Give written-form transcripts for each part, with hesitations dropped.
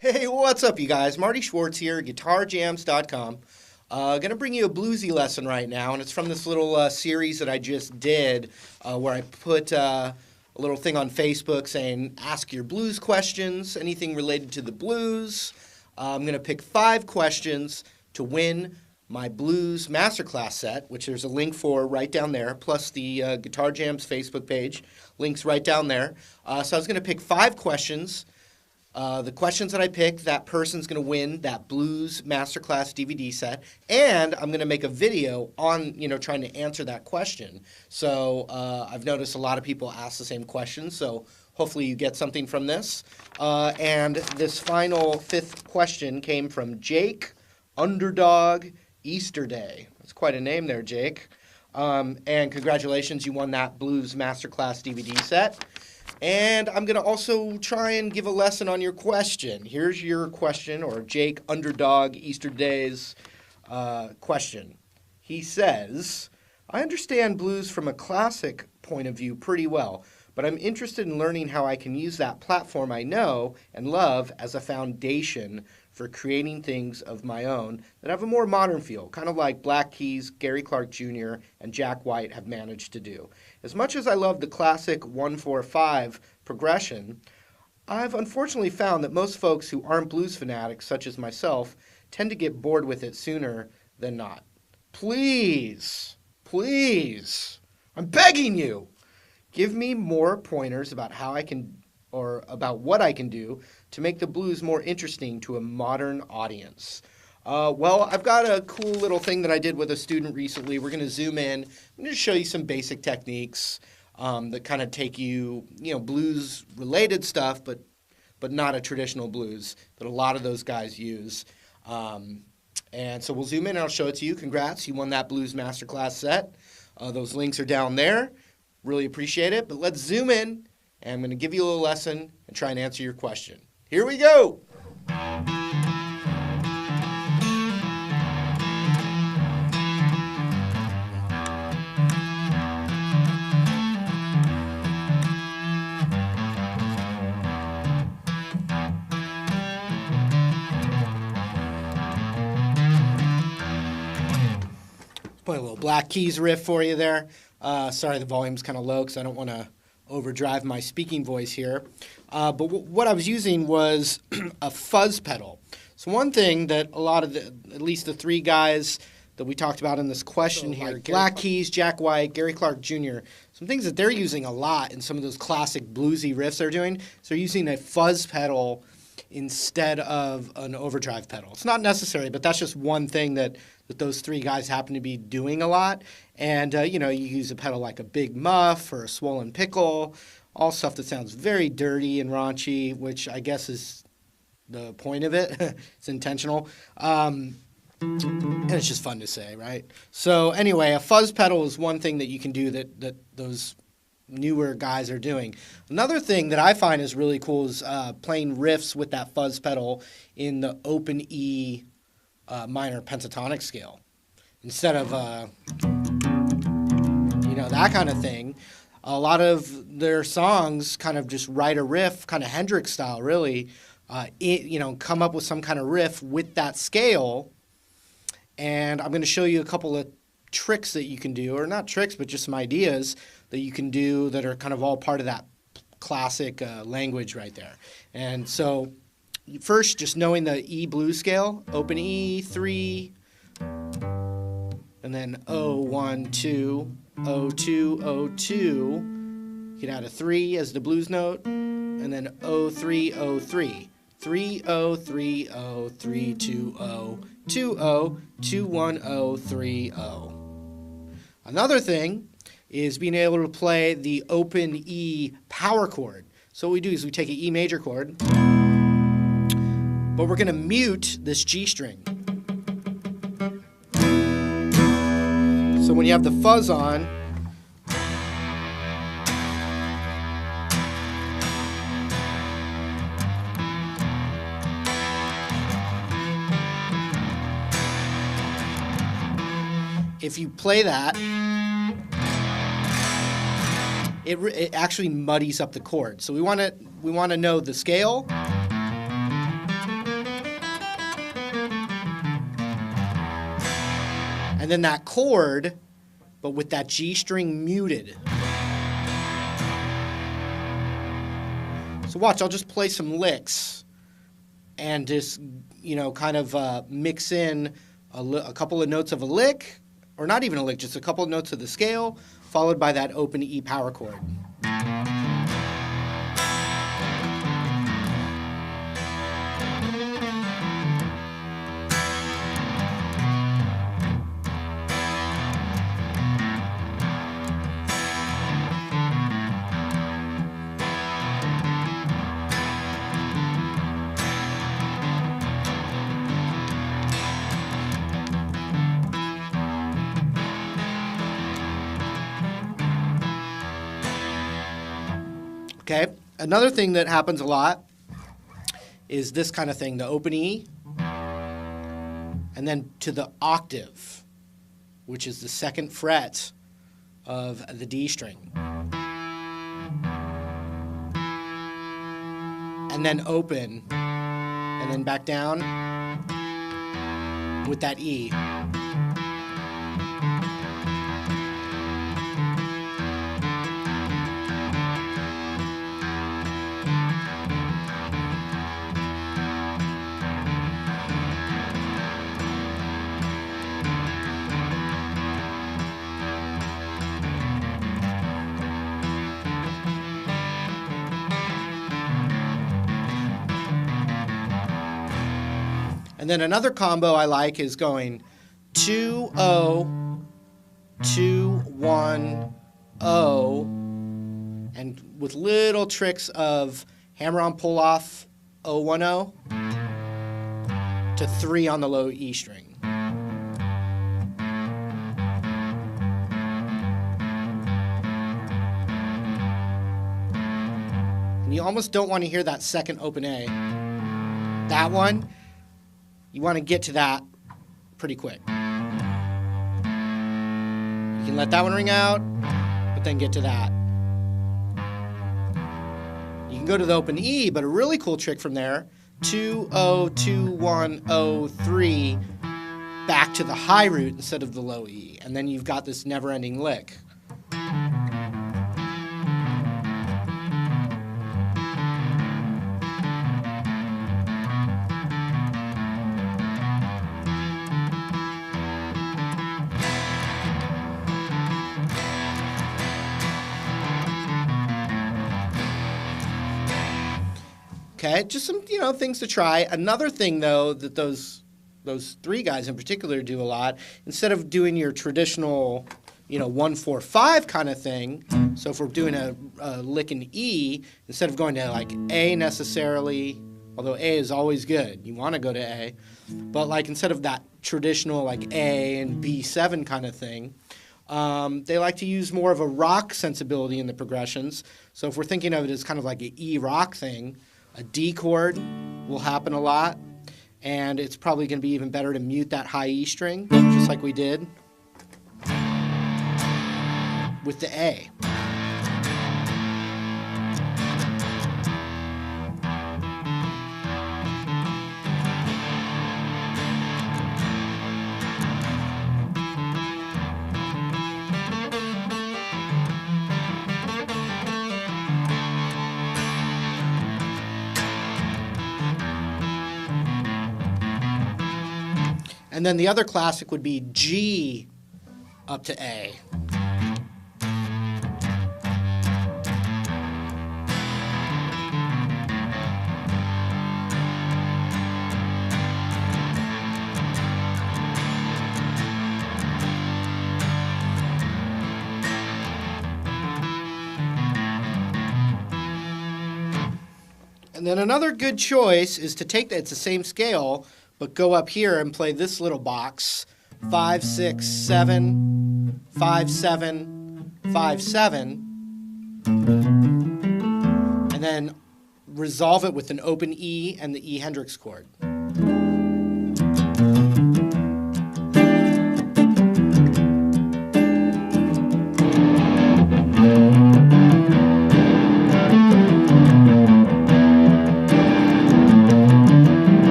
Hey, what's up, you guys? Marty Schwartz here, guitarjams.com. Gonna bring you a bluesy lesson right now, and it's from this little series that I just did where I put a little thing on Facebook saying, ask your blues questions, anything related to the blues. I'm gonna pick 5 questions to win my blues masterclass set, which there's a link for right down there, plus the Guitar Jams Facebook page. Link's right down there. So I was gonna pick 5 questions. The questions that I pick, that person's going to win that Blues Masterclass DVD set, and I'm going to make a video on, trying to answer that question. So I've noticed a lot of people ask the same question, so hopefully you get something from this. And this final 5th question came from Jake Underdog Easterday. That's quite a name there, Jake. And congratulations, you won that Blues Masterclass DVD set. And I'm going to also try and give a lesson on your question. Here's your question, or Jake Underdog Easterday's question. He says, I understand blues from a classic point of view pretty well, but I'm interested in learning how I can use that platform I know and love as a foundation for creating things of my own that have a more modern feel, kind of like Black Keys, Gary Clark Jr., and Jack White have managed to do. As much as I love the classic 1-4-5 progression, I've unfortunately found that most folks who aren't blues fanatics, such as myself, tend to get bored with it sooner than not. Please, I'm begging you, give me more pointers about how I can, or about what I can do to make the blues more interesting to a modern audience. Well, I've got a cool little thing that I did with a student recently. We're going to zoom in. I'm going to show you some basic techniques that kind of take you, blues-related stuff, but not a traditional blues that a lot of those guys use. And so we'll zoom in and I'll show it to you. Congrats, you won that Blues Masterclass set. Those links are down there. Really appreciate it. But let's zoom in, and I'm going to give you a little lesson and try and answer your question. Here we go. Play a little Black Keys riff for you there. Sorry, the volume's kind of low because I don't want to overdrive my speaking voice here. But what I was using was a fuzz pedal. So one thing that a lot of at least the 3 guys that we talked about in this question here, like Black Keys, Jack White, Gary Clark Jr., some things that they're using a lot in some of those classic bluesy riffs they're doing. So they're using a fuzz pedal instead of an overdrive pedal. It's not necessary, but that's just one thing that those 3 guys happen to be doing a lot. And, you use a pedal like a Big Muff or a Swollen Pickle, all stuff that sounds very dirty and raunchy, which I guess is the point of it. It's intentional. And it's just fun to say, right? So anyway, a fuzz pedal is one thing that you can do that those newer guys are doing. Another thing that I find is really cool is playing riffs with that fuzz pedal in the open E minor pentatonic scale. Instead of, that kind of thing, a lot of their songs kind of just write a riff, kind of Hendrix style, really, come up with some kind of riff with that scale. And I'm going to show you a couple of tricks that you can do, or not tricks, but just some ideas that you can do that are kind of all part of that classic language right there. And so first, just knowing the E blues scale, open E, 3, and then O, 1, 2, O, 2, O, 2. You can add a 3 as the blues note, and then O, 3, O, 3. 3, O, 3, O, 3, 2, O, 2, O, 2, 1, O, 3, O. Another thing is being able to play the open E power chord. So what we do is we take an E major chord, but we're going to mute this G string. So when you have the fuzz on, if you play that, it actually muddies up the chord. So we want to know the scale, and then that chord, but with that G string muted. So watch, I'll just play some licks and just, you know, kind of mix in a couple of notes of a lick, or not even a lick, just a couple of notes of the scale, followed by that open E power chord. Okay, another thing that happens a lot is this kind of thing, the open E, and then to the octave, which is the second fret of the D string. And then open, and then back down with that E. And then another combo I like is going 2-0, 2-1-0, and with little tricks of hammer-on pull-off 0-1-0 to 3 on the low E string. And you almost don't want to hear that second open A. That one, you want to get to that pretty quick. You can let that one ring out, but then get to that. You can go to the open E, but a really cool trick from there, 2-0, 2-1-0, 3, back to the high root instead of the low E. And then you've got this never-ending lick. Okay, just some, you know, things to try. Another thing, though, that those three guys in particular do a lot, instead of doing your traditional, you know, 1-4-5 kind of thing, so if we're doing a lick in E, instead of going to, like, A necessarily, although A is always good, you want to go to A, but, like, instead of that traditional, like, A and B7 kind of thing, they like to use more of a rock sensibility in the progressions. So if we're thinking of it as kind of like an E rock thing, a D chord will happen a lot, and it's probably going to be even better to mute that high E string, just like we did with the A. And then the other classic would be G up to A. And then another good choice is to take that, it's the same scale, but go up here and play this little box, 5, 6, 7, 5, 7, 5, 7, and then resolve it with an open E and the E Hendrix chord.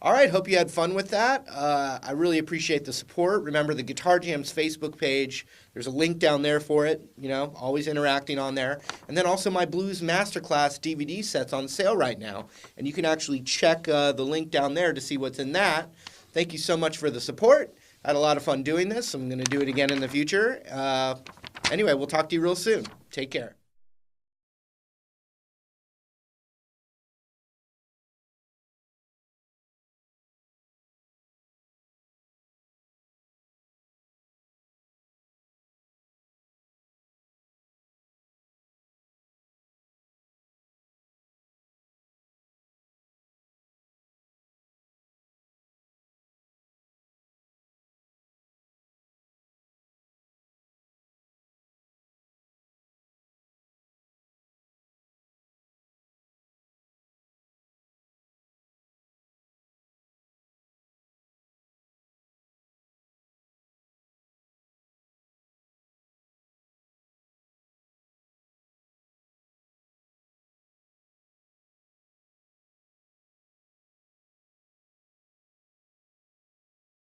All right, hope you had fun with that. I really appreciate the support. Remember the Guitar Jams Facebook page. There's a link down there for it, always interacting on there. And then also my Blues Masterclass DVD set's on sale right now. And you can actually check the link down there to see what's in that. Thank you so much for the support. I had a lot of fun doing this. I'm going to do it again in the future. Anyway, we'll talk to you real soon. Take care.